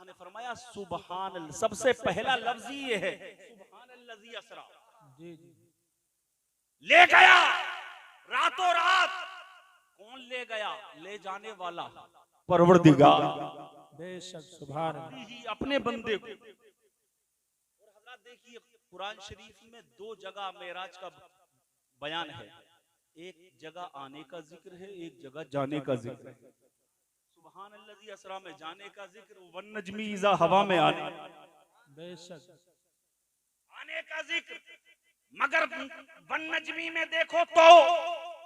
अल्लाह ने फरमाया सुबहान, सबसे पहला लफ्ज ये है सुबहानल्लज़ी असरा, ले गया रातों रात। कौन ले गया? ले जाने वाला परवरदिगार, बेशक सुभान ही अपने बंदे को। और हज़रात देखिए कुरान शरीफ में दो जगह मेराज का बयान है, एक जगह आने का जिक्र है, एक जगह जाने का जिक्र है। सुबहानल्लज़ी असरा में जाने का जिक्र, वन नज्मी इज़ा हवा में आने, बेशक आने का जिक्र। मगर वन नज्मी में देखो तो,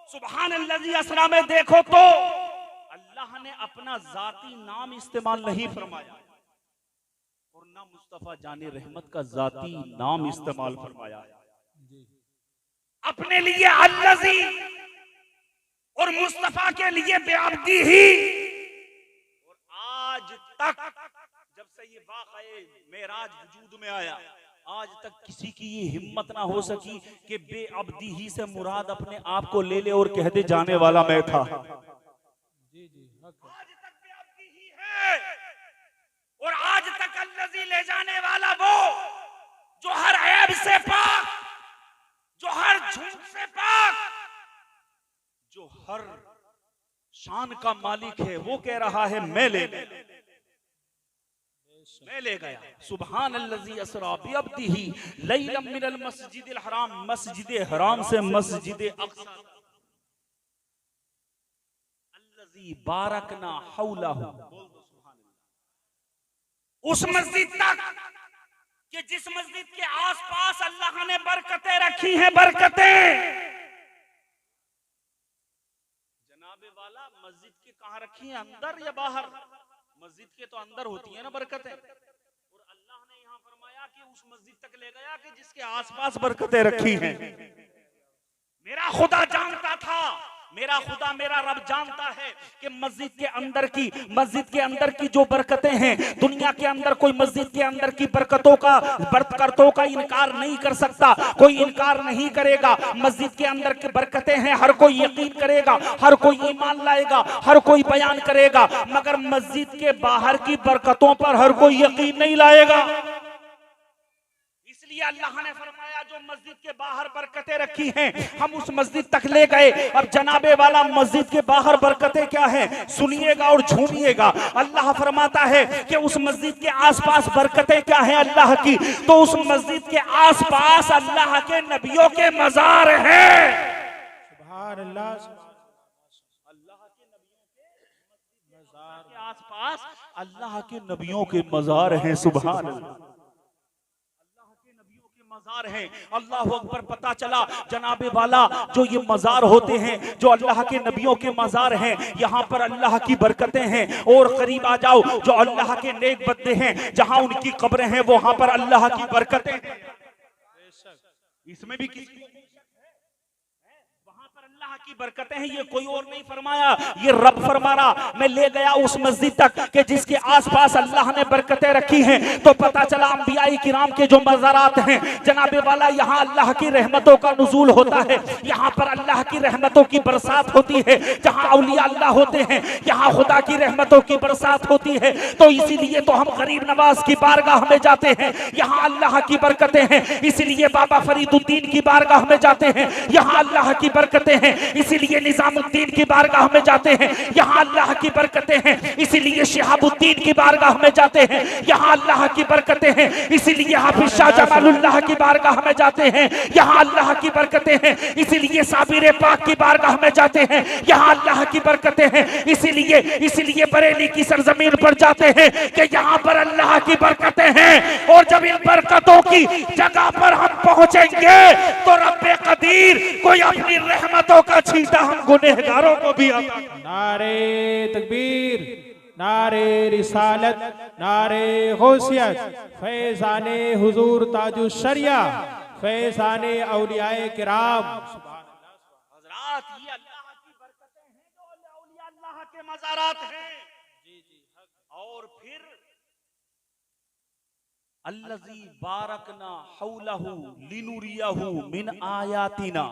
सुबहानल्लज़ी असरा में देखो तो अल्लाह ने अपना जाती नाम इस्तेमाल नहीं फरमाया और ना मुस्तफा जाने रहमत का जाती नाम इस्तेमाल फरमाया। अपने लिए अल्लज़ी और मुस्तफा के लिए बेअब्दी ही। और आज तक जब से ये वाक़या मेराज वजूद में आया, आज तक किसी की ये हिम्मत ना हो सकी कि बेअब्दी ही से मुराद अपने आप को ले ले और कह दे जाने वाला मैं था। आज तक बेअब्दी ही है और आज तक अल्लज़ी ले जाने वाला वो जो हर ऐब से पाक, जो हर झूठ से पाक, जो हर शान का मालिक है, वो कह रहा है मैं ले गया। सुबहानल्लज़ी असरा बिअब्दिही लैलन मिनल मस्जिदिल हराम, मस्जिद हराम से मस्जिद अक़सा, अल्लज़ी बारकना हौलहू, उस मस्जिद तक कि जिस मस्जिद के आसपास अल्लाह ने बरकतें रखी हैं, बरकतें। जनाबे वाला मस्जिद के कहाँ रखी हैं, अंदर या बाहर? मस्जिद के तो अंदर होती है ना बरकतें। और अल्लाह ने यहाँ फरमाया कि उस मस्जिद तक ले गया कि जिसके आसपास बरकतें रखी हैं। मेरा खुदा जानता था, मेरा खुदा मेरा रब जानता है कि मस्जिद के अंदर की जो बरकतें हैं, दुनिया के अंदर कोई मस्जिद के अंदर की बरकतों का इनकार नहीं कर सकता, कोई इनकार नहीं करेगा। मस्जिद के अंदर की बरकतें हैं, हर कोई यकीन करेगा, हर कोई ईमान लाएगा, हर कोई बयान करेगा, मगर मस्जिद के बाहर की बरकतों पर हर कोई यकीन नहीं लाएगा। इसलिए अल्लाह ने फरमाया जो मस्जिद के बाहर बरकतें रखी हैं, हम उस मस्जिद तक ले गए। अब जनाबे वाला मस्जिद के बाहर बरकतें क्या हैं, सुनिएगा और झूमिएगा। अल्लाह फरमाता है कि उस मस्जिद के आसपास बरकतें क्या हैं अल्लाह की, तो उस मस्जिद के आसपास अल्लाह के नबियों के मजार हैं। सुभान अल्लाह, अल्लाह के नबियों के मजार के आसपास अल्लाह के नबियों के मजार हैं। सुभान अल्लाह, मजार है। अल्लाह अकबर। पता चला जनाबे वाला जो ये मजार होते हैं, जो अल्लाह के नबियों के मजार हैं, यहाँ पर अल्लाह की बरकतें हैं। और करीब आ जाओ, जो अल्लाह के नेक बंदे हैं, जहाँ उनकी कब्रें हैं, वहां पर अल्लाह की बरकतें हैं। इसमें भी किसी अल्लाह की बरकतें हैं, ये कोई और नहीं फरमाया, ये रब फरमा रहा। मैं ले गया उस मस्जिद तक कि जिसके आसपास अल्लाह ने बरकतें रखी हैं। तो पता चला अंबियाई किराम के जो मज़ारात हैं जनाबे वाला, यहाँ अल्लाह की रहमतों का नुज़ूल होता है, यहाँ पर अल्लाह की रहमतों की बरसात होती है। जहाँ औलिया अल्लाह होते हैं, यहाँ खुदा की रहमतों की बरसात होती है। तो इसीलिए तो हम गरीब नवाज की बारगाह में जाते हैं, यहाँ अल्लाह की बरकतें हैं। इसीलिए बाबा फरीदुद्दीन की बारगाह में जाते हैं, यहाँ अल्लाह की बरकतें हैं। इसीलिए निजामुद्दीन की बारगाह में जाते हैं, यहाँ अल्लाह की बरकतें हैं। इसीलिए शिहाबुद्दीन की बारगाह में जाते हैं, यहाँ अल्लाह की बरकतें हैं। इसीलिए हाफिज शाह जमालुल्लाह की बारगाह में जाते हैं, यहाँ अल्लाह की बरकतें हैं। इसीलिए साबिर पाक की बारगाह में जाते हैं, यहाँ अल्लाह की बरकतें हैं। इसीलिए बरेली की सरजमीन पर जाते हैं कि यहाँ पर अल्लाह की बरकतें हैं। और जब इन बरकतों की जगह पर हम पहुंचेंगे तो रब्बे कदीर कोई अपनी रहमतों का छींटा हम गुनहगारों को भी। नारे तकबीर, नारे रिसालत, नारे गौसियत, फैज़ाने हुजूर ताजु शरिया, फैज़ाने औलियाए किराम। हज़रात ये अल्लाह की बरकतें हैं, जो औलिया अल्लाह के मज़ारात हैं। और फिर अल्लज़ी बारकना हौलहू लिनुरियहू मिन आयातिना।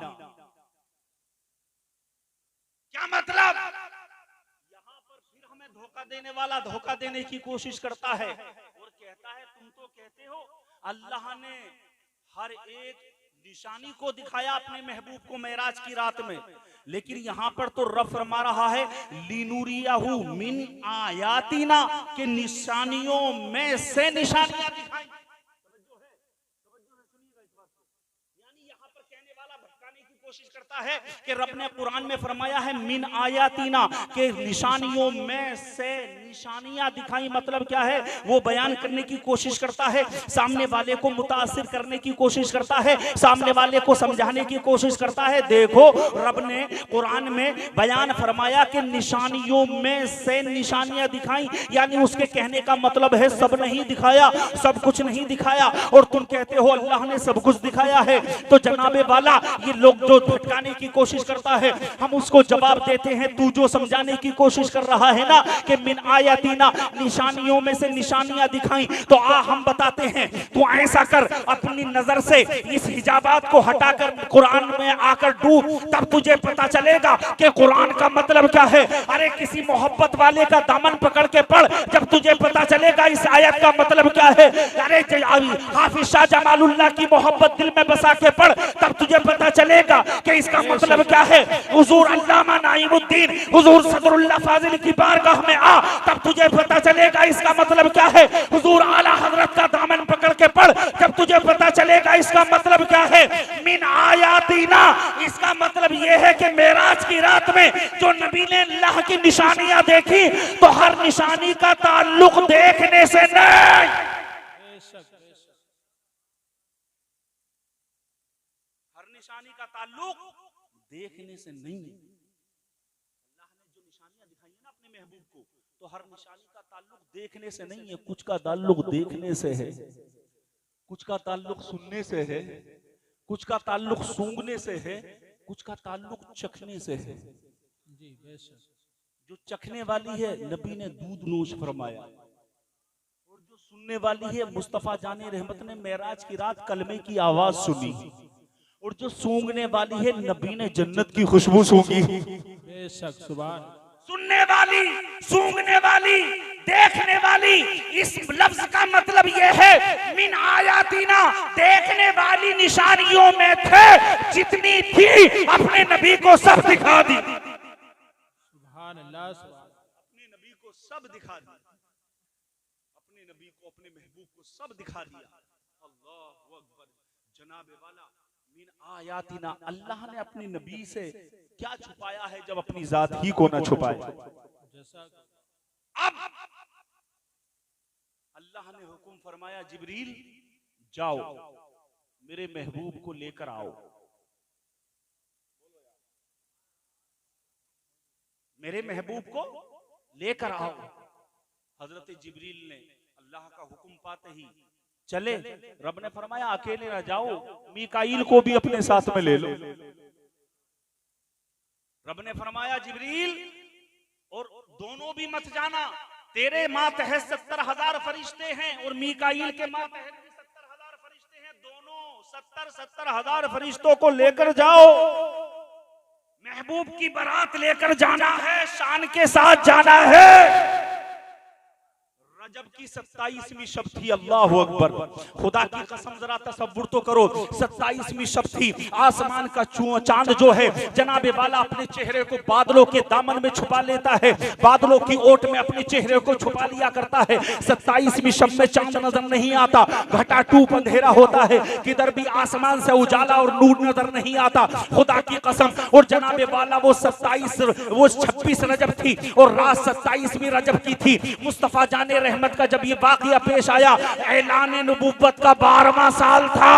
क्या मतलब? यहाँ पर फिर हमें धोखा देने वाला धोखा देने की कोशिश करता है और कहता है तुम तो कहते हो अल्लाह ने हर एक निशानी को दिखाया अपने महबूब को मेराज की रात में, लेकिन यहाँ पर तो रब फरमा रहा है लिनुरियाहु मिन आयातिना के निशानियों में से निशानियां दिखाई। कोशिश करता है कि रब ने कुरान में फरमाया है मिन आयातीना के निशानियों में से निशानियां दिखाई, मतलब क्या है वो बयान करने की कोशिश करता है, सामने वाले को मुतासिर करने की कोशिश करता है, सामने वाले को समझाने की कोशिश करता है। देखो रब ने कुरान में बयान फरमाया कि निशानियों में से निशानियां दिखाई, यानी उसके कहने का मतलब है सब नहीं दिखाया, सब कुछ नहीं दिखाया, और तुम कहते हो अल्लाह ने सब कुछ दिखाया है। तो जनाबे वाला ये लोग जो भटकाने की कोशिश करता है हम उसको जवाब देते हैं तू जो समझाने की कोशिश कर रहा है ना कि मिन आयातीना निशानियों में से निशानियां दिखाई, तो हम बताते हैं तू ऐसा कर अपनी नजर से इस हिजाबात को हटाकर कुरान में आकर डूब, तब तुझे पता चलेगा कि कुरान का मतलब क्या है। अरे किसी मोहब्बत वाले का दामन पकड़ के पढ़, जब तुझे पता चलेगा इस आयत का मतलब क्या है। अरे हाफिज शाह जमालुल्लाह की मोहब्बत दिल में बसा के पढ़, तब तुझे पता चलेगा कि इसका मतलब क्या है। हुजूर अल्लामा नाइमुद्दीन हुजूर सदरुल्लाह फाजिल की बारगाह में आ, तब तुझे पता चलेगा इसका मतलब क्या है। हुजूर आला हजरत का दामन पकड़ के पढ़, जब तुझे पता चलेगा इसका मतलब क्या है। मिन आयातीना इसका मतलब यह है कि मेराज की रात में जो नबी ने अल्लाह की निशानियां देखी, तो हर निशानी का ताल्लुक देखने से नहीं, निशानी का ताल्लुक देखने से नहीं। अल्लाह ने जो निशानियां दिखाई है ना अपने महबूब को, तो हर निशानी का ताल्लुक देखने से नहीं है, कुछ का ताल्लुक देखने से है, कुछ का ताल्लुक सुनने से है, कुछ का ताल्लुक सूंघने से है, कुछ का ताल्लुक चखने से है। जी बेशक, जो चखने वाली है नबी ने दूध नोश फरमाया, और जो सुनने वाली है मुस्तफा जाने रहमत ने मेराज की रात कलमे की आवाज सुनी, और जो सूंघने वाली है नबी ने जन्नत की खुशबू सूंघी। बेशक सुभान। सुनने वाली, सूंघने वाली, देखने वाली, इस लफ्ज का मतलब यह है मिन आयातीना देखने वाली निशानियों में थे जितनी थी अपने नबी को सब दिखा दी। सुभान अल्लाह, अपने नबी को सब दिखा दी, अपने नबी को अपने महबूब को सब दिखा दिया। अल्लाहु अकबर। जनाबे वाला मिन आयातीना, अल्लाह ने अपनी नबी से क्या छुपाया है जब अपनी जात ही को ना छुपाए। अब अल्लाह ने हुक्म फरमाया जिब्रील जाओ मेरे महबूब को लेकर आओ, मेरे महबूब को लेकर आओ। हजरत जिब्रील ने अल्लाह का हुक्म पाते ही चले। रब ने फरमाया अकेले ना जाओ, मीकाईल को भी अपने साथ में ले लो। रब ने फरमाया जिब्रील और दोनों भी मत जाना, तेरे मातहत 70,000 फरिश्ते हैं और मीकाईल के मातहत भी 70,000 फरिश्ते हैं, दोनों 70,000 फरिश्तों को लेकर जाओ। महबूब की बारात लेकर जाना है, शान के साथ जाना है। रजब की 27वीं शब थी। अल्लाह अकबर। खुदा की कसम जरा तसव्वुर तो करो, 27वीं शब थी। आसमान का चांद जो है जनाबे वाला अपने चेहरे को बादलों के दामन में छुपा लेता है, बादलों की ओट में अपने चेहरे को छुपा लिया करता है। 27वीं शब में चांद नजर नहीं आता, घटाटूप अंधेरा होता है, किधर भी आसमान से उजाला और नूर नजर नहीं आता। खुदा की कसम। और जनाबे वाला वो 26 रजब थी और रात 27वीं रजब की थी। मुस्तफा जाने रहमत का जब ये वाकया पेश आया, ऐलान नबुव्वत का 12वां साल था,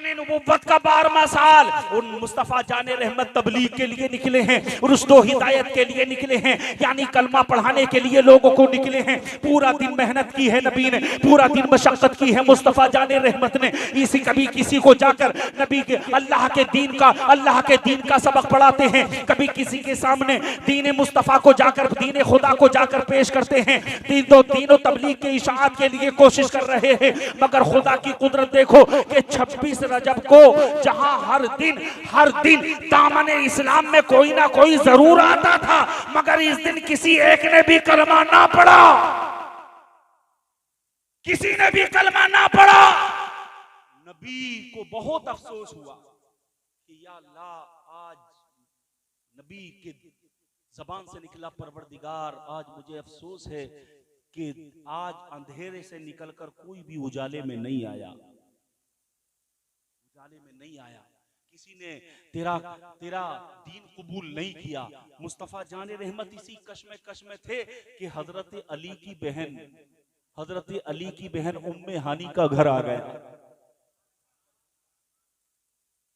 नबुव्वत का 12वां साल। और मुस्तफा जाने रहमत तबलीग के लिए निकले हैं, रुश्दो हिदायत के लिए निकले हैं, यानी कलमा पढ़ाने के लिए लोगों को निकले हैं। पूरा दिन मेहनत की है नबी ने, पूरा दिन मशक्कत की है मुस्तफा जाने रहमत ने। इसी कभी किसी को जाकर नबी के अल्लाह के दीन का सबक पढ़ाते हैं, कभी किसी के सामने दीन मुस्तफा को जाकर, दीन खुदा को जाकर पेश करते हैं। तीनों तबलीग के इशाअत के लिए कोशिश कर रहे हैं, मगर खुदा की कुदरत देखो कि 26 रजब रजब को, जहां हर दिन दामन इस्लाम में कोई ना कोई जरूर आता था, मगर इस दिन किसी एक ने भी कलमा ना पढ़ा, किसी ने भी कलमा ना पढ़ा। नबी को बहुत अफसोस हुआ कि या अल्लाह, आज नबी के जबान से निकला परवरदिगार, आज मुझे अफसोस है कि आज अंधेरे से निकलकर कोई भी उजाले में नहीं आया, उजाले में नहीं आया, किसी ने तेरा दीन कबूल नहीं किया। मुस्तफा जाने रहमत इसी कश में थे कि हजरत अली की बहन उम्मे हानी का घर आ गया।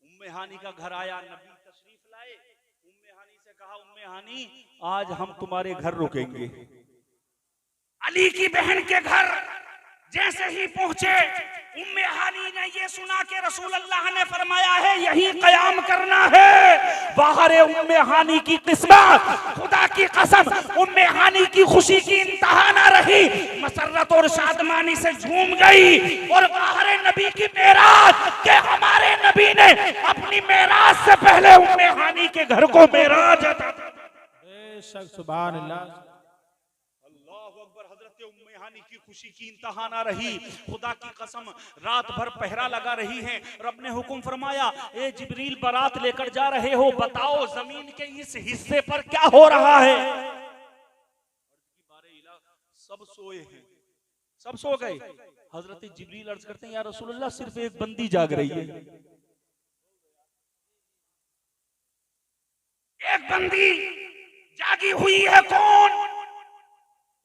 उम्मे हानी का घर आया, नबी तशरीफ लाए, उम्मे हानी से कहा, उम्मे हानी आज हम तुम्हारे घर रुकेंगे। अली की बहन के घर जैसे ही पहुंचे, उम्मे हानी ने ये सुना कि रसूल अल्लाह ने फरमाया है यही कयाम करना है। बाहर उम्मे हानी की किस्मत, खुदा की कसम, उम्मे हानी की खुशी की इंतहा ना रही, मसरत और शादमानी से झूम गई। और बाहर नबी की मेराज के हमारे नबी ने अपनी मेराज से पहले उम्मे हानी के घर को मेराज अता किया। सुभान अल्लाह, उम्मे हानी की खुशी की इंतहा ना रही, खुदा की कसम रात भर पहरा लगा रही हैं। रब ने हुक्म फरमाया, ए जिब्रील बारात लेकर जा रहे हो, बताओ जमीन के इस हिस्से पर क्या हो रहा है। सब सोए हैं, सब सो गए। हजरत जिब्रील अर्ज करते हैं, या रसूलुल्लाह सिर्फ एक बंदी जाग रही है, एक बंदी जागी हुई है। कौन?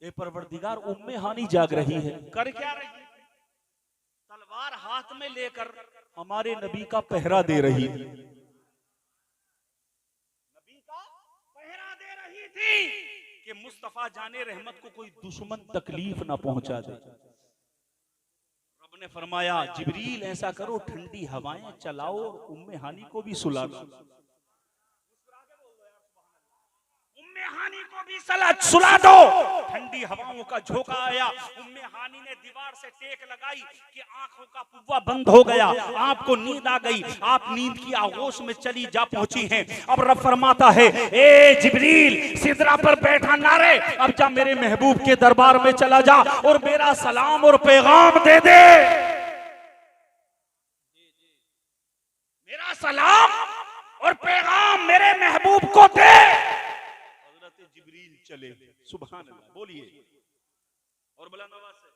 ए परवरदिगार, उम्मे हानी जाग रही है। कर क्या रही है? तलवार हाथ में लेकर हमारे नबी का पहरा दे रही थी, नबी का पहरा दे रही थी कि मुस्तफा जाने रहमत को कोई दुश्मन तकलीफ ना पहुंचा दे। रब ने फरमाया, जिब्रील ऐसा करो, ठंडी हवाएं चलाओ और उम्मे हानी को भी सुला दो। हानी को भी सुला दो। ठंडी हवाओं का झोंका आया, उम्मे हानी ने दीवार से टेक लगाई कि आंखों का पुव्वा बंद हो गया, आपको नींद आ गई, आप नींद की आगोश में चली जा पहुंची हैं। अब रब फरमाता है, ए जिब्रील सिदरा पर बैठा ना रे, अब जा मेरे महबूब के दरबार में चला जा और मेरा सलाम और पैगाम दे दे, मेरा सलाम और पैगाम मेरे महबूब को दे। जिब्रील चले, सुभान अल्लाह, बोलिए और बोला नवाज से।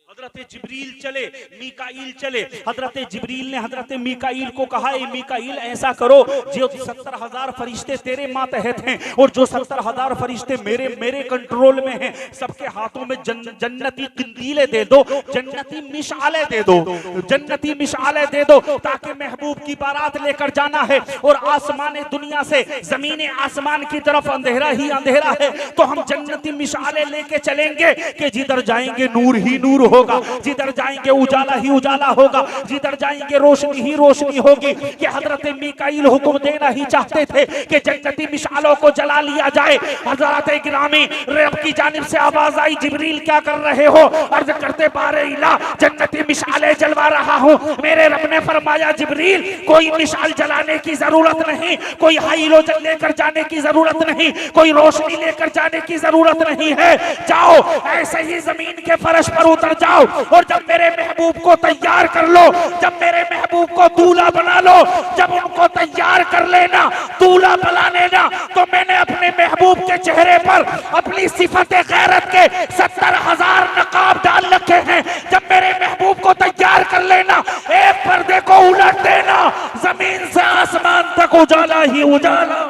हजरत जिब्रील चले, मीकाईल चले। हजरत जिब्रील ने हजरत मीकाईल को कहा, ए मीकाईल ऐसा करो, जो 70,000 फरिश्ते तेरे मातहत हैं और जो 70,000 फरिश्ते मेरे कंट्रोल में हैं, सबके हाथों में जन्नती कंदीलें दे दो, जन्नती मिशाले दे दो, जन्नती मिशाले दे दो, ताकि महबूब की बारात लेकर जाना है और आसमान दुनिया से जमीन आसमान की तरफ अंधेरा ही अंधेरा है, तो हम जन्नती मिशाले लेके चलेंगे कि जिधर जाएंगे नूर ही नूर होगा, जिधर जाएंगे उजाला ही उजाला होगा, जिधर जाएंगे रोशनी ही रोशनी होगी। कि हजरत मीकाईल हुक्म देना ही चाहते थे कि जन्नती मिशालों को जला लिया जाए। हजरत गिरामी रब की जानिब से आवाज आई, जिब्रील क्या कर रहे हो? अर्ज करते, बारे इला जन्नती मिशाले जलवा रहा हूँ। मेरे रब ने फरमाया, जिब्रील कोई मिशाल जलाने की जरूरत नहीं, कोई हाइलोजन लेकर जाने की जरूरत नहीं, कोई रोशनी लेकर जाने की जरूरत नहीं है। जाओ ऐसे ही जमीन के फर्श पर उतर जाओ और जब मेरे महबूब को तैयार कर लो, जब मेरे महबूब को दूल्हा बना लो, जब उनको तैयार कर लेना, दूल्हा बना लेना, तो मैंने अपने महबूब के चेहरे पर अपनी सिफत गैरत के 70,000 नकाब डाल रखे हैं। जब मेरे महबूब को तैयार कर लेना, एक पर्दे को उलट देना, जमीन से आसमान तक उजाला ही उजाला,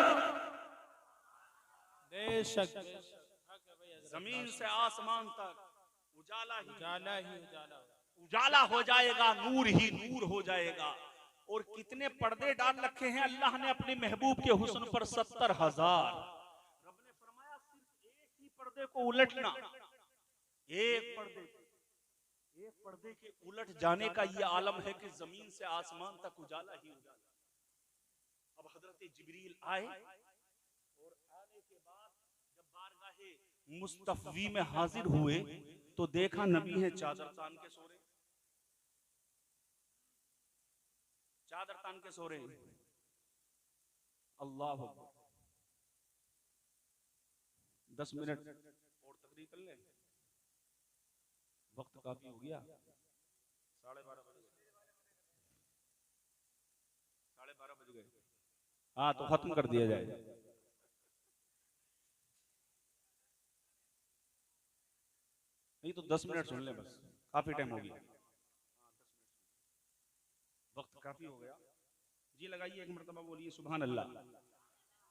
जमीन से आसमान तक उजाला हो जाएगा, नूर ही नूर हो जाएगा। और कितने पर्दे डाल रखे हैं अल्लाह ने अपने महबूब के हुस्न पर, 70,000। रब ने फरमाया, सिर्फ एक ही पर्दे को उलटना, एक पर्दे के उलट जाने का ये आलम है कि जमीन से आसमान तक उजाला ही उजाला। अब हजरत जिब्रील आए और आने के बाद जब बारगाहे मुस्तफवी में हाजिर हुए तो देखा नबी है चादर तान के सो रहे। चादर तान के सो रहे हैं। अल्लाह अकबर। 10 मिनट और तकरीर कर ले, वक्त काफी हो गया। 12:30 बज गए, 12:30 बज गए। हाँ तो खत्म कर दिया जाए। नहीं तो 10 मिनट सुन ले बस, काफी टाइम हो गया। वक्त काफी हो गया। जी लगाइए, एक मरतबा बोलिए सुभान अल्लाह।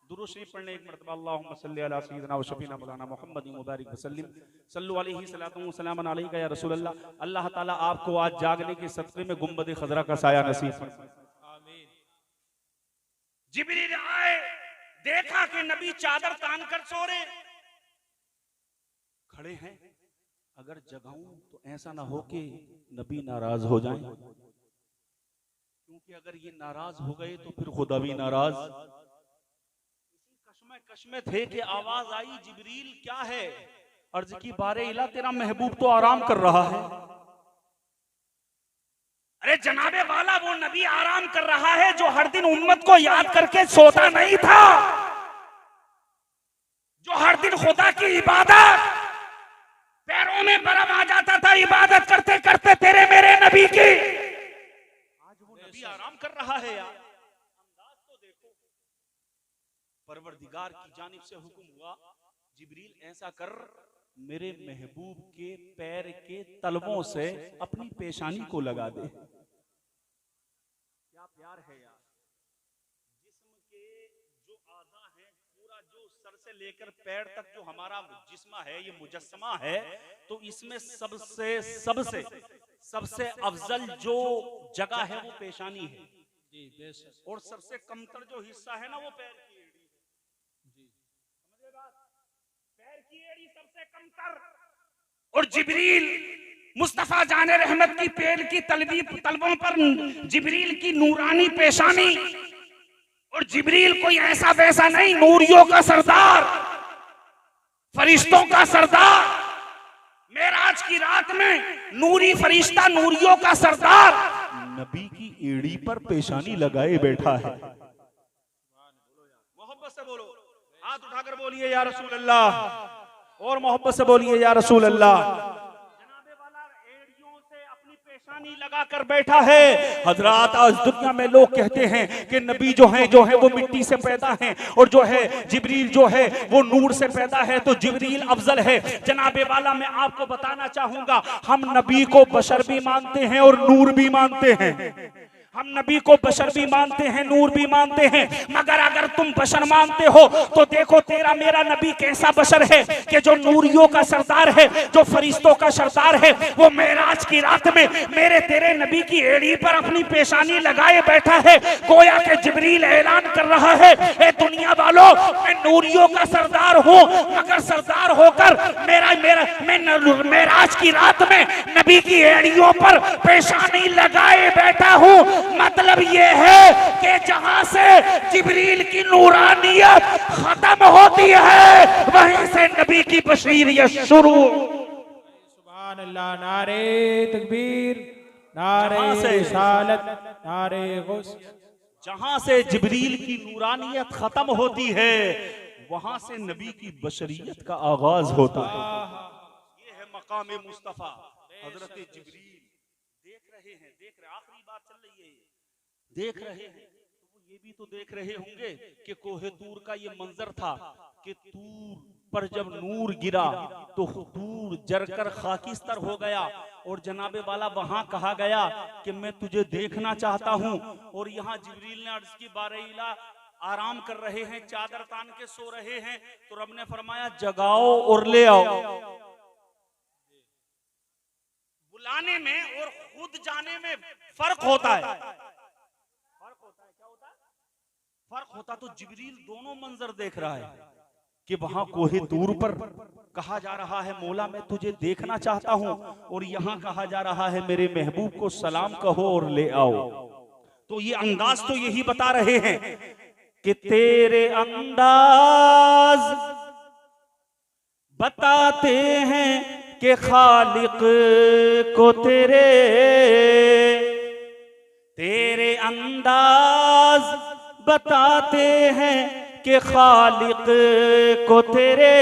दुरूद शरीफ पढ़ने एक मरतबा अल्लाहुम्मा सल्ली अला सय्यिदिना व शफीना मौलाना मुहम्मद मुबारक वसल्लम सल्लु अलैहि सलातु व सलामन अलैका या रसूल अल्लाह। अल्लाह ताला आपको आज जागने के सदक़े में गुंबद खज़रा का साया नसीब फरमाए। आमीन। जिब्रील आए, देखा कि नबी चादर तान कर सो रहे खड़े हैं। अगर जगाऊं तो ऐसा ना हो कि नबी नाराज हो जाएं, क्योंकि अगर ये नाराज हो गए तो फिर खुदा भी नाराज। इसी कश्मे थे कि आवाज आई, जिब्रील क्या है? अर्ज की बारे इला, तेरा महबूब तो आराम कर रहा है। अरे जनाबे वाला, वो नबी आराम कर रहा है जो हर दिन उम्मत को याद करके सोता नहीं था, जो हर दिन खुदा की इबादत पैरों में बर्फ आ जाता था इबादत करते करते तेरे मेरे नबी की। आज वो नबी आराम कर रहा है यार। अंदाज तो देखो। परवरदिगार की जानिब से हुक्म हुआ, जिब्रील ऐसा कर, मेरे महबूब के पैर के तलवों से अपनी पेशानी को लगा दे। क्या प्यार है यार। जिस्म के जो आज़ा हैं, पूरा जो सर से लेकर पैर तक जो हमारा जिस्म है, ये मुजस्समा है, तो इसमें सबसे सबसे सबसे अफजल जो जगह है वो पेशानी है जी, और सबसे कमतर जो हिस्सा है ना वो पैर की एड़ी जी। समझे बात? पैर की एड़ी सबसे कमतर। और जिब्रील मुस्तफा जाने रहमत की पैर की तलवों पर जिब्रील की नूरानी पेशानी। और जिब्रील कोई ऐसा वैसा नहीं, नूरियों का सरदार, फरिश्तों का सरदार। मेराज की रात में नूरी फरिश्ता, नूरियों का सरदार, नबी की एड़ी पर पेशानी लगाए बैठा है। मोहब्बत से बोलो, हाथ उठाकर बोलिए या रसूल अल्लाह, और मोहब्बत से बोलिए या रसूल अल्लाह। जनाबे वाला एड़ियों से अपनी पेशानी लगा कर बैठा है। हजरात, आज दुनिया में लोग कहते हैं कि नबी जो है वो मिट्टी से पैदा हैं, और जो है जिब्रील जो है वो नूर से पैदा है, तो जिब्रील अफजल है। जनाबे वाला, मैं आपको बताना चाहूंगा, हम नबी को बशर भी मानते हैं और नूर भी मानते हैं। हम नबी को बशर भी मानते हैं, नूर भी मानते हैं। मगर अगर तुम बशर मानते हो तो देखो तेरा मेरा नबी कैसा बशर है कि जो नूरियों का सरदार है, जो फरिश्तों का सरदार है, वो मेराज की रात में मेरे तेरे नबी की एड़ी पर अपनी पेशानी लगाए बैठा है। गोया के जिब्रील ऐलान कर रहा है, ए दुनिया वालों, मैं नूरियों का सरदार हूँ, मगर सरदार होकर मैं मेराज की रात में नबी की एड़ियों पर पेशानी लगाए बैठा हूँ। मतलब ये है कि जहां से जिब्रील की नूरानियत खत्म होती है, वहीं से नबी की बशीरियत शुरू। सुभान अल्लाह। नारे तकबीर, नारे रिसालत, नारे गौसियत। जहां से जिब्रील की नूरानियत खत्म होती है, वहां से नबी की बशरियत का आगाज होता है। ये है मकाम मुस्तफा हजरत जिब्रील। देख रहे आखिरी बात चल रही है, देख रहे हैं तो वो ये भी तो देख रहे होंगे कि कोहे तूर का ये मंजर था कि तूर पर जब नूर गिरा तो तूर जरकर खाकिस्तर हो गया। और जनाबे वाला वहां कहा गया कि मैं तुझे देखना चाहता हूं। और यहाँ जिब्रील ने अर्ज की बारईला, आराम कर रहे हैं, चादर तान के सो रहे हैं, तो रब ने फरमाया जगाओ और ले आओ। बुलाने में और खुद जाने में फर्क होता है। फर्क होता है, क्या होता है? फर्क होता। तो जिब्रील दोनों मंजर देख रहा है कि वहां कोहे दूर पर कहा जा रहा है मौला मैं तुझे देखना चाहता हूं, और यहां कहा जा रहा है मेरे महबूब को सलाम कहो और ले आओ। तो ये अंदाज तो यही बता रहे हैं कि तेरे अंदाज बताते हैं कि खालिक को तेरे अंदाज बताते हैं कि खालिक को तेरे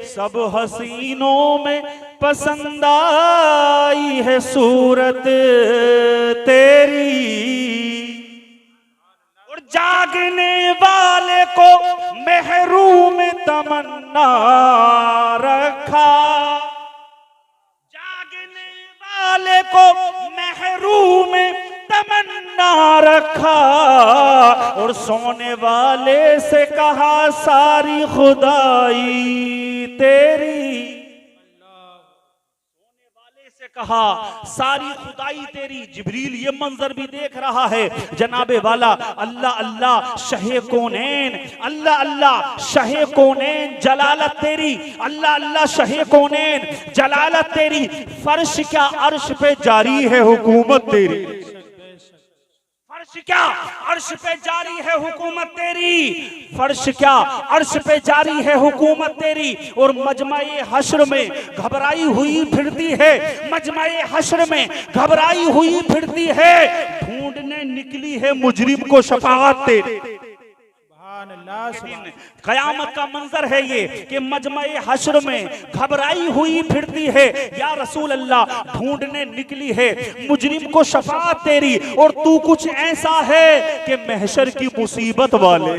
सब हसीनों में पसंद आई है सूरत तेरी। और जागने वाले को महरूम तमन्ना रखा, जागने वाले को महरूम तमन्ना रखा। और सोने वाले से कहा सारी खुदाई तेरी, सोने वाले से कहा सारी खुदाई तेरी। जिब्रील ये मंजर भी देख रहा है, जनाबे वाला अल्लाह अल्लाह शहे कौनैन, अल्लाह अल्लाह शहे कौनैन जलालत तेरी, अल्लाह अल्लाह शहे कौनैन जलालत तेरी। फर्श क्या अर्श पे जारी है हुकूमत तेरी, फर्श क्या अर्श पे जारी है हुकूमत तेरी, फर्श क्या अर्श पे जारी है हुकूमत तेरी। और मजमाए हश्र में घबराई हुई फिरती है, मजमाए हश्र में घबराई हुई फिरती है। ढूंढने निकली है मुजरिम को शफाअत तेरी। कयामत का मंजर है ये कि मजमे हश्र में घबराई हुई फिरती है, या रसूल अल्लाह ढूंढने निकली है मुजरिम को शफाअत तेरी। और तू कुछ ऐसा है कि महशर की मुसीबत वाले,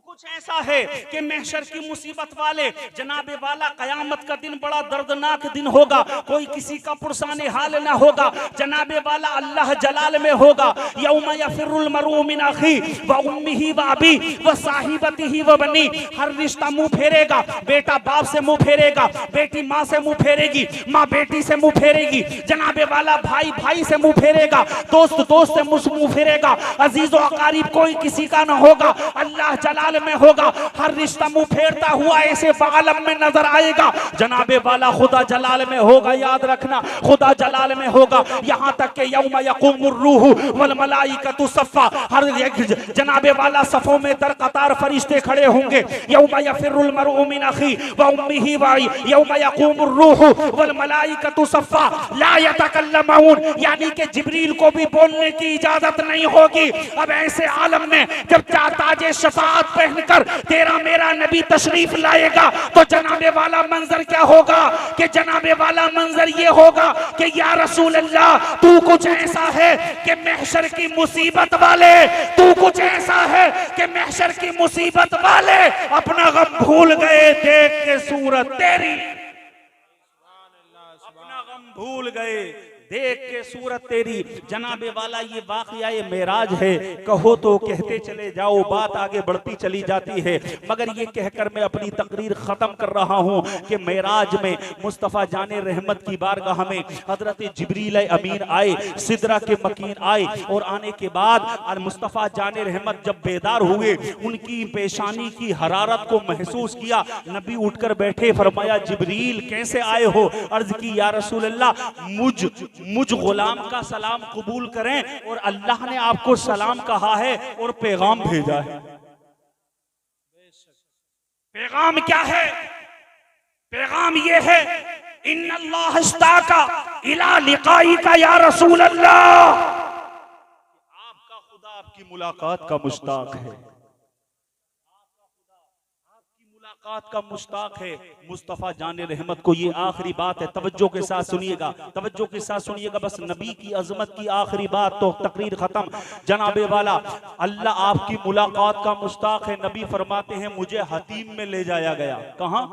कुछ ऐसा है कि महशर की मुसीबत वाले। जनाबे वाला कयामत का दिन बड़ा दर्दनाक दिन होगा, कोई किसी का पुरसाने हाल ना होगा। जनाबे वाला अल्लाह जलाल में होगा, यौम यफिरुल मरउ मिन अखी व उम्मिही व अबी व साहिबतिही व बनी। हर रिश्ता मुंह फेरेगा, बेटा बाप से मुंह फेरेगा, बेटी माँ से मुंह फेरेगी, माँ बेटी से मुंह फेरेगी। जनाबे वाला भाई भाई से मुंह फेरेगा, दोस्त दोस्त से मुंह फेरेगा, अजीज व अकारीब कोई किसी का ना होगा। अल्लाह जलाल में होगा, हर रिश्ता मुंह फेरता हुआ ऐसे बालम में नजर आएगा। जनाबे वाला खुदा जलाल में होगा, याद रखना खुदा जलाल में होगा। यहां तक के यौम यक़ूमुर रूह वल मलाइकतु सफ़ा, हर जनाबे वाला सफों में दर कतार फरिश्ते खड़े होंगे। यौम यफिरुल मरउ मिन अखी व उम्मिही व यौम यक़ूमुर रूह वल मलाइकतु सफ़ा ला यतकल्लमून, यानी कि जिब्रील को भी बोलने की इजाजत नहीं होगी। अब ऐसे आलम में जब ताजे शफाअत पहनकर तेरा मेरा नबी तशरीफ लाएगा तो जनाबे वाला मंजर क्या होगा कि जनाबे वाला मंजर ये होगा कि या रसूल अल्लाह तू कुछ ऐसा है कि महशर की मुसीबत वाले, तू कुछ ऐसा है कि महशर की मुसीबत वाले अपना गम भूल गए देख के सूरत तेरी, अपना गम भूल गए देख के सूरत तेरी। जनाबे वाला ये वाक़या ये मेराज है, कहो तो कहते चले जाओ, बात आगे बढ़ती चली जाती है। मगर ये कहकर मैं अपनी तकरीर ख़त्म कर रहा हूँ कि मेराज में मुस्तफ़ा जाने रहमत की बारगाह में हज़रत जिब्रील अमीन आए, सिदरा के मकीन आए। और आने के बाद मुस्तफ़ा जाने रहमत जब बेदार हुए, उनकी पेशानी की हरारत को महसूस किया। नबी उठकर बैठे, फरमाया जिब्रील कैसे आए हो? अर्ज की या रसूल अल्लाह मुझ गुलाम का सलाम कबूल करें, और अल्लाह ने आपको सलाम कहा है और पैगाम भेजा है। पैगाम क्या है? पैगाम ये है इन्नल्लाह इश्ताका इला लिकाईका या रसूल अल्लाह, आपका खुदा आपकी मुलाकात का मुश्ताक है, का मुश्ताक है। मुस्तफ़ा जाने रहमत को ये आखिरी बात है, तवज्जो के साथ सुनिएगा, तवज्जो के साथ सुनिएगा। बस नबी की अजमत की आखिरी बात तो तकरीर खत्म। जनाबे वाला अल्लाह आपकी मुलाकात का मुश्ताक है। नबी फरमाते हैं मुझे हतीम में ले जाया गया। कहां?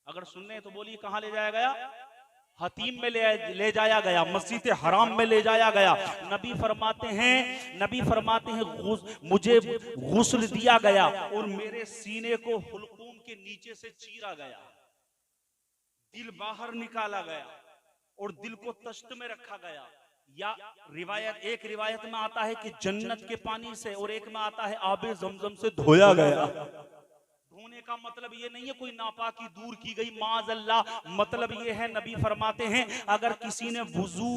अगर सुनने तो बोलिए कहां ले जाया गया? हतीम में ले जाया गया, मस्जिद हराम में ले जाया गया। नबी फरमाते हैं मुझे गुस्ल दिया गया और मेरे सीने को हुलकूम के नीचे से चीरा गया, दिल बाहर निकाला गया और दिल को तश्त में रखा गया। या एक रिवायत में आता है कि जन्नत के पानी से, और एक में आता है आबे ज़मज़म से धोया गया। धोने का मतलब ये नहीं है कोई नापाकी दूर की गई, माज़अल्लाह, मतलब ये है नबी फरमाते हैं अगर किसी ने वुजू,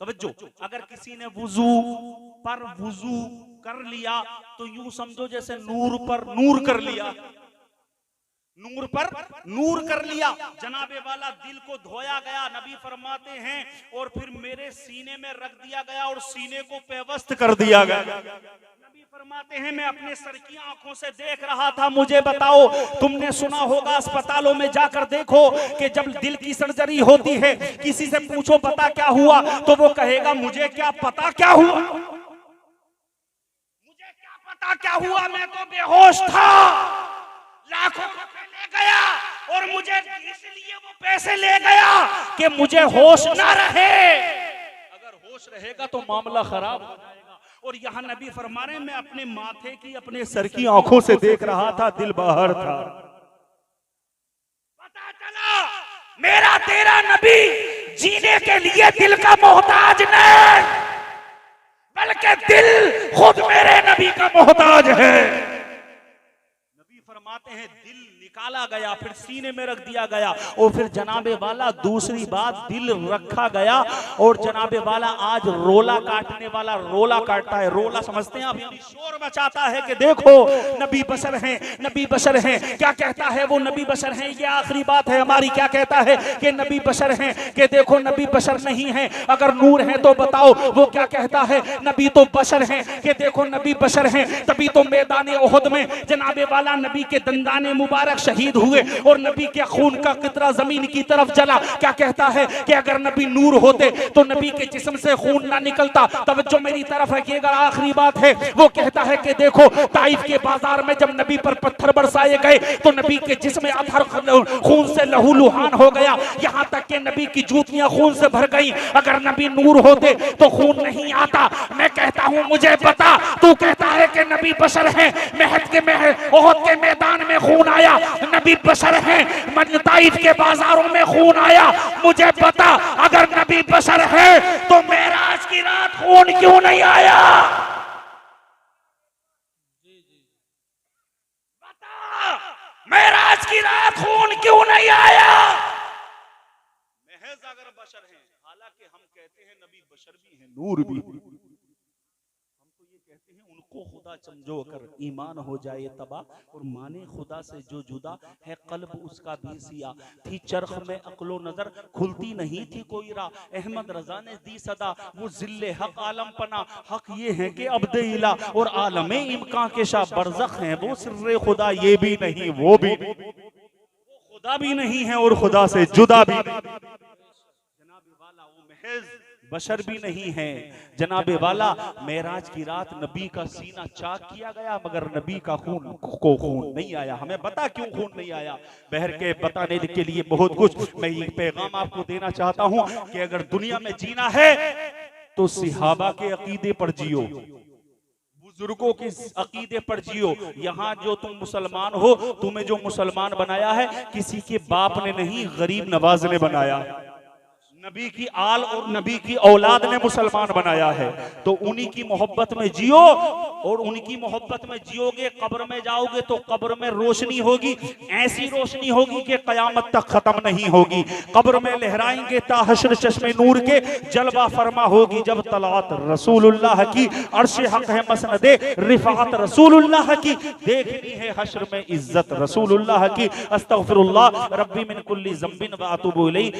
तवज्जो, अगर किसी ने वुजू पर वुजू कर लिया तो यूं समझो जैसे नूर पर नूर कर लिया। नूर पर नूर कर लिया, जनाबे वाला दिल को धोया गया, नबी फरमाते हैं, और फिर मेरे सीने में रख दिया गया और सीने को पेवस्त कर दिया गया। नबी फरमाते हैं मैं अपने सर की आंखों से देख रहा था। मुझे बताओ, तुमने सुना होगा अस्पतालों में जाकर देखो कि जब दिल की सर्जरी होती है, किसी से पूछो पता क्या हुआ, तो वो कहेगा मुझे क्या पता क्या हुआ, मुझे क्या पता क्या हुआ, मैं तो बेहोश था, लाखों रुपए ले गया और मुझे इसलिए वो पैसे ले गया कि मुझे होश ना रहे। अगर होश रहेगा तो मामला खराब हो जाएगा। और यहाँ नबी फरमा रहे हैं मैं अपने माथे की, अपने सर की आंखों से देख रहा था, दिल बाहर था। पता चला मेरा तेरा नबी जीने के लिए दिल का मोहताज नहीं, बल्कि दिल खुद मेरे नबी का मोहताज है। फरमाते हैं दिल निकाला गया, फिर सीने में रख दिया गया, और फिर जनाबे वाला दूसरी बात दिल रखा गया, और जनाबे वाला आज रोला काटने वाला रोला काटता है। रोला समझते हैं आप, यानी शोर मचाता है कि देखो नबी बशर हैं, नबी बशर हैं। क्या कहता है वो? नबी बशर हैं, ये आखिरी बात है हमारी। क्या कहता है कि नबी बशर हैं, कि देखो नबी बशर नहीं है, अगर नूर है तो बताओ। वो क्या कहता है? नबी तो बशर हैं, कि देखो नबी बशर हैं। तभी तो मैदान ओहद में जनाबे वाला नबी के दंदाने मुबारक शहीद हुए और नबी के खून का कितरा जमीन की तरफ चला। क्या कहता है कि अगर नबी नूर होते तो नबी के जिस्म से खून ना निकलता। तवज्जो मेरी तरफ रखिएगा, आखिरी बात है। वो कहता है कि देखो ताइफ के बाजार में जब नबी पर पत्थर बरसाए गए तो नबी के जिस्म अधर खून से लहूलुहान हो गया, यहाँ तक कि नबी की जूतियां खून से भर गई। अगर नबी नूर होते तो खून नहीं आता। मैं कहता हूँ मुझे बता, तू कहता है कि नबी बशर है, ओहद के मैदान में खून आया, नबी बशर हैं, ताइफ के बाजारों में खून आया। मुझे बता, अगर नबी बशर है तो मेराज की रात खून क्यों नहीं आया? बता, मेराज की रात खून क्यों नहीं आया? महज अगर बशर हैं, हालांकि हम कहते हैं नबी बशर भी हैं, नूर भी हैं, उनको खुदा समझो, अगर ईमान हो जाए तबाह और माने खुदा से जो जुदा है कल्ब उसका भी सिया। थी चरख में अक्लो नजर, खुलती नहीं थी कोई राह, अहमद रजा ने दी सदा, वो जिल्ले हक आलम पना। हक ये है कि अब्दे इला और आलम इम्कान के शाह बरज़ख हैं, वो सिर्रे खुदा ये भी नहीं, वो भी खुदा भी नहीं है और खुदा से जुदा भी नहीं। जनाबे वाला वो महज बशर भी नहीं है, जनाबे वाला मेराज की रात नबी का सीना चाक किया गया, मगर नबी का खून नहीं आया। हमें बता क्यों खून नहीं आया? बहर के बताने के लिए बहुत कुछ। मैं ये पैगाम आपको देना चाहता हूं कि अगर दुनिया में जीना है तो सहाबा के अकीदे पर जियो, बुजुर्गों के अकीदे पर जियो। यहाँ जो तुम मुसलमान हो, तुम्हें जो मुसलमान बनाया है किसी के बाप ने नहीं, गरीब नवाज ने बनाया। नबी की आल और नबी की औलाद ने मुसलमान बनाया है। तो उन्हीं की मोहब्बत में जियो, और उनकी मोहब्बत में जियोगे, कब्र में जाओगे तो कब्र में रोशनी होगी, ऐसी रोशनी होगी कि कयामत तक खत्म नहीं होगी। कब्र में लहराएंगे ताहशर चश्मे नूर के, जलवा फरमा होगी जब तलात रसूलुल्लाह की। अर्श हक है मसनदे रिफात रसूलुल्लाह की, देखनी है हश्र में इज्जत रसूलुल्लाह की। अस्तगफिरुल्लाह रब्बी मिन कुल्ली ज़ंबिन व अतूबु इलैहि।